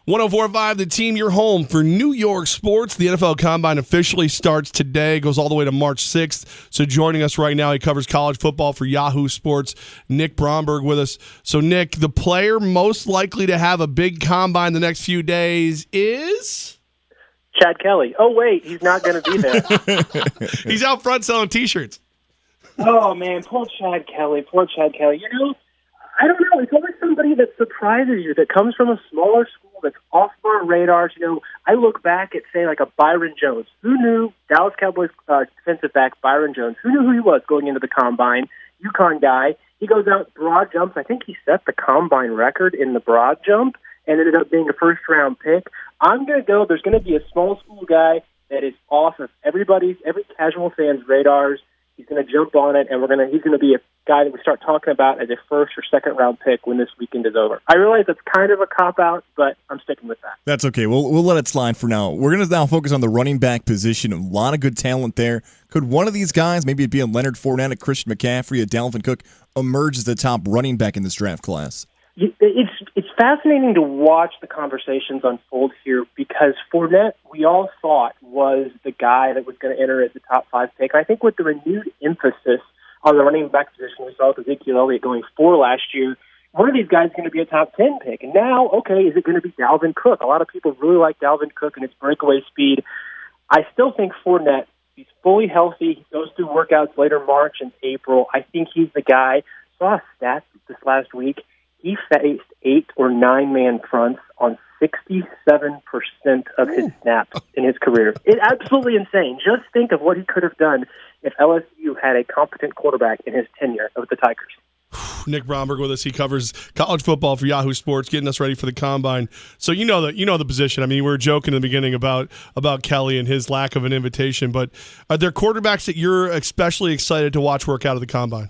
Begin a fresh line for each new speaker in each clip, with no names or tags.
104.5, The Team, your home for New York sports. The NFL Combine officially starts today, goes all the way to March 6th. So joining us right now, he covers college football for Yahoo Sports, Nick Bromberg with us. So, Nick, the player most likely to have a big combine the next few days is?
Chad Kelly. Oh, wait, he's not going to be there.
He's out front selling T-shirts.
Oh, man, poor Chad Kelly. Poor Chad Kelly. You know, I don't know. It's always somebody that surprises you, that comes from a smaller school, that's off our radars. You know, I look back at, say, like a Byron Jones. Who knew Dallas Cowboys defensive back Byron Jones? Who knew who he was going into the combine? UConn guy. He goes out, broad jumps. I think he set the combine record in the broad jump and ended up being a first-round pick. I'm going to go, there's going to be a small school guy that is off of every casual fan's radars. He's going to jump on it, and he's going to be a guy that we start talking about as a first or second round pick when this weekend is over. I realize that's kind of a cop-out, but I'm sticking with that.
That's okay. We'll let it slide for now. We're going to now focus on the running back position. A lot of good talent there. Could one of these guys, maybe it be a Leonard Fournette, a Christian McCaffrey, a Dalvin Cook, emerge as the top running back in this draft class?
It's fascinating to watch the conversations unfold here because Fournette, we all thought, was the guy that was going to enter as the top 5 pick. I think with the renewed emphasis on the running back position, we saw with Ezekiel Elliott going 4 last year, one of these guys is going to be a top 10 pick. And now, okay, is it going to be Dalvin Cook? A lot of people really like Dalvin Cook and his breakaway speed. I still think Fournette, he's fully healthy. He goes through workouts later March and April. I think he's the guy. Saw a stat this last week. He faced 8 or 9-man fronts on 67% of his snaps in his career. It's absolutely insane. Just think of what he could have done if LSU had a competent quarterback in his tenure of the Tigers.
Nick Bromberg with us. He covers college football for Yahoo Sports, getting us ready for the combine. So you know the position. I mean, we were joking in the beginning about Kelly and his lack of an invitation, but are there quarterbacks that you're especially excited to watch work out of the combine?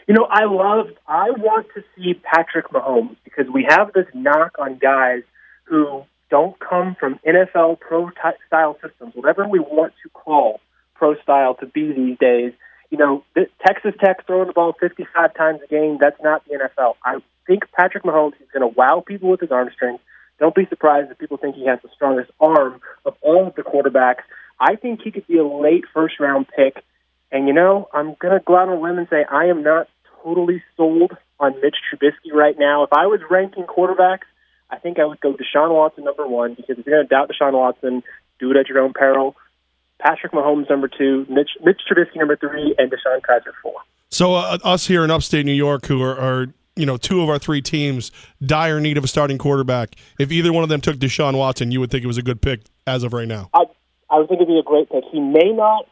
You know, I want to see Patrick Mahomes because we have this knock on guys who don't come from NFL pro-style systems, whatever we want to call pro-style to be these days. You know, Texas Tech throwing the ball 55 times a game, that's not the NFL. I think Patrick Mahomes is going to wow people with his arm strength. Don't be surprised if people think he has the strongest arm of all of the quarterbacks. I think he could be a late first-round pick. And, you know, I'm going to go out on a limb and say I am not totally sold on Mitch Trubisky right now. If I was ranking quarterbacks, I think I would go Deshaun Watson number 1 because if you're going to doubt Deshaun Watson, do it at your own peril. Patrick Mahomes number 2, Mitch Trubisky number 3, and Deshaun Kizer 4.
So us here in upstate New York who are 2 of our 3 teams, dire need of a starting quarterback. If either one of them took Deshaun Watson, you would think it was a good pick as of right now.
I would think it'd be a great pick. He may not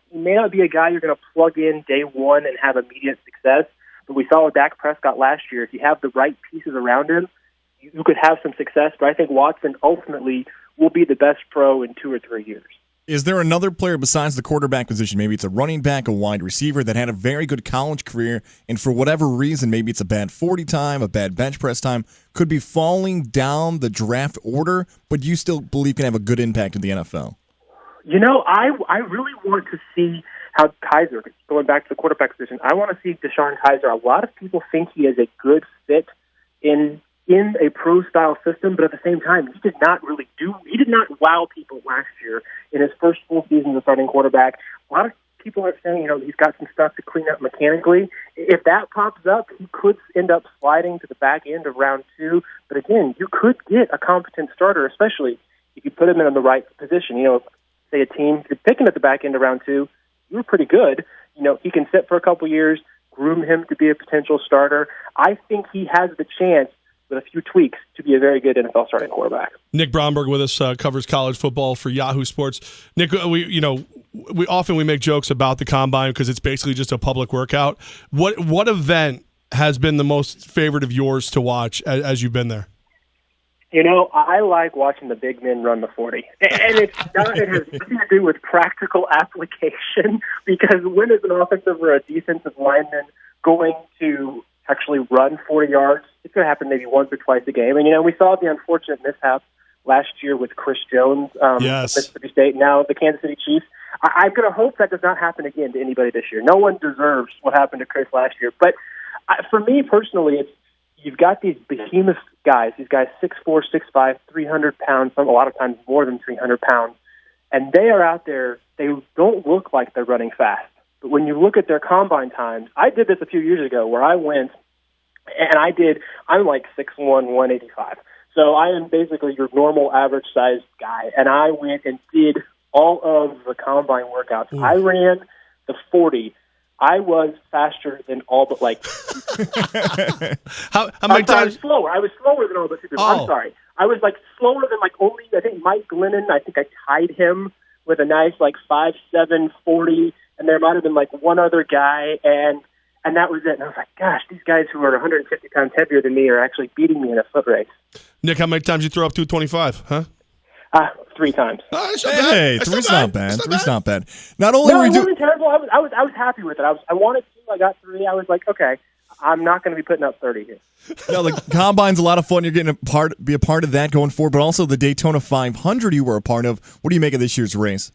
be a guy you're going to plug in day one and have immediate success. But we saw with Dak Prescott last year, if you have the right pieces around him, you could have some success. But I think Watson ultimately will be the best pro in 2 or 3 years.
Is there another player besides the quarterback position, maybe it's a running back, a wide receiver, that had a very good college career, and for whatever reason, maybe it's a bad 40 time, a bad bench press time, could be falling down the draft order, but you still believe can have a good impact in the NFL?
You know, I really want to see how Kizer, going back to the quarterback position, I want to see Deshaun Kizer. A lot of people think he is a good fit in a pro-style system, but at the same time, he did not wow people last year in his first full season as a starting quarterback. A lot of people are saying, he's got some stuff to clean up mechanically. If that pops up, he could end up sliding to the back end of round 2. But again, you could get a competent starter, especially if you put him in the right position. Say a team, if you're picking at the back end of round 2, you were pretty good. He can sit for a couple years, groom him to be a potential starter. I think he has the chance, with a few tweaks, to be a very good NFL starting quarterback.
Nick Bromberg with us, covers college football for Yahoo Sports. Nick, we often make jokes about the combine because it's basically just a public workout. What event has been the most favorite of yours to watch as you've been there?
I like watching the big men run the 40. And it has nothing to do with practical application, because when is an offensive or a defensive lineman going to actually run 40 yards? It's going to happen maybe once or twice a game. And, we saw the unfortunate mishap last year with Chris Jones,
yes,
Mississippi State, now the Kansas City Chiefs. I'm going to hope that does not happen again to anybody this year. No one deserves what happened to Chris last year. But for me personally, you've got these behemoth guys, these guys 6'4", 6'5", 300 pounds, some a lot of times more than 300 pounds, and they are out there. They don't look like they're running fast. But when you look at their combine times, I did this a few years ago where I went and I'm like 6'1", 185. So I am basically your normal average sized guy. And I went and did all of the combine workouts. I ran the 40. I was faster than all but like
how many times?
I was slower. I was slower than all but two people. I'm sorry. I was like slower than like only, I think Mike Glennon, I think I tied him with a nice like 5'7", 40, and there might have been like one other guy, and that was it. And I was like, gosh, these guys who are 150 pounds heavier than me are actually beating me in a foot race.
Nick, how many times you throw up 225, huh?
3 times.
Hey, three's not bad. Three's not bad. Not only were
it
you
wasn't terrible. I was happy with it. I wanted 2. I got 3. I was like, okay, I'm not going to be putting up 30 here.
No, the combine's a lot of fun. You're getting be a part of that going forward, but also the Daytona 500 you were a part of. What do you make of this year's race?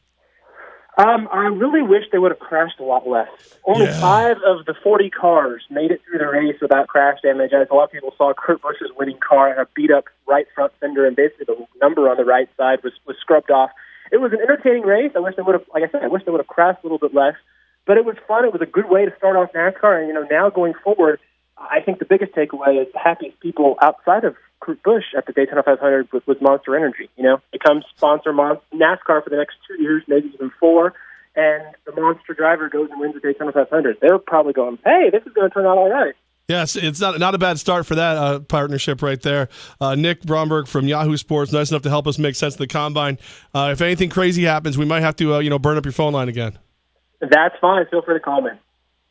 I really wish they would have crashed a lot less. Only 5 of the 40 cars made it through the race without crash damage. As a lot of people saw, Kurt Busch's winning car had a beat-up right front fender, and basically the number on the right side was scrubbed off. It was an entertaining race. I wish they would have, like I said, I wish they would have crashed a little bit less. But it was fun. It was a good way to start off NASCAR. And, now going forward, I think the biggest takeaway is the happiest people outside of Kurt Busch at the Daytona 500 was Monster Energy. It comes sponsor NASCAR for the next 2 years, maybe even 4, and the Monster driver goes and wins the Daytona 500. They're probably going, hey, this is going to turn out all right.
Yes, it's not a bad start for that partnership right there. Nick Bromberg from Yahoo Sports, nice enough to help us make sense of the combine. If anything crazy happens, we might have to burn up your phone line again.
That's fine. Feel free to call me.